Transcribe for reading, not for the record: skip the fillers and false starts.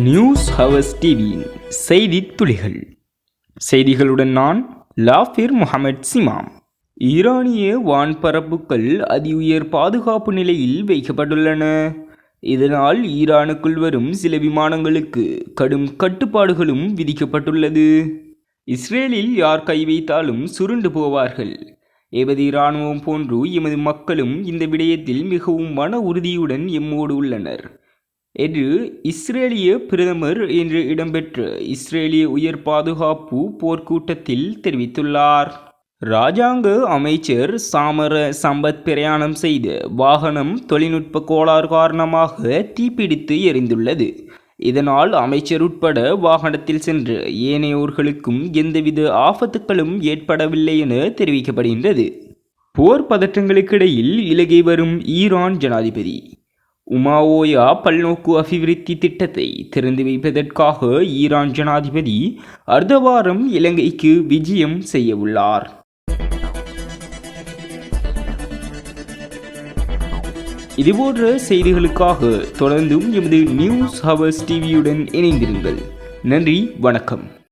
News hours டிவியின் செய்தி துளிகள். செய்திகளுடன் நான் லாஃபிர் முகமது சிமாம். ஈரானிய வான்பரப்புகள் அதி உயர் பாதுகாப்பு நிலையில் வைக்கப்பட்டுள்ளன. இதனால் ஈரானுக்குள் வரும் சில விமானங்களுக்கு கடும் கட்டுப்பாடுகளும் விதிக்கப்பட்டுள்ளது. இஸ்ரேலில் யார் கை வைத்தாலும் சுருண்டு போவார்கள். எமது இராணுவம் போன்று எமது மக்களும் இந்த விடயத்தில் மிகவும் மன உறுதியுடன் எம்மோடு உள்ளனர் என்று இஸ்ரேலிய பிரதமர் என்று இடம்பெற்ற இஸ்ரேலிய உயர் பாதுகாப்பு போர்க்கூட்டத்தில் தெரிவித்துள்ளார். இராஜாங்க அமைச்சர் சாமர சம்பத் பிரயாணம் செய்த வாகனம் தொழில்நுட்ப கோளாறு காரணமாக தீப்பிடித்து எரிந்துள்ளது. இதனால் அமைச்சர் உட்பட வாகனத்தில் சென்ற ஏனையோர்களுக்கும் எந்தவித ஆபத்துக்களும் ஏற்படவில்லை என தெரிவிக்கப்படுகின்றது. போர் பதற்றங்களுக்கிடையில் இலங்கை வரும் ஈரான் ஜனாதிபதி உமாவோயா பல்நோக்கு அபிவிருத்தி திட்டத்தை திறந்து வைப்பதற்காக ஈரான் ஜனாதிபதி அடுத்த வாரம் இலங்கைக்கு விஜயம் செய்ய உள்ளார். இதுபோன்ற செய்திகளுக்காக தொடர்ந்தும் எமது நியூஸ் ஹவர்ஸ் டிவியுடன் இணைந்திருங்கள். நன்றி, வணக்கம்.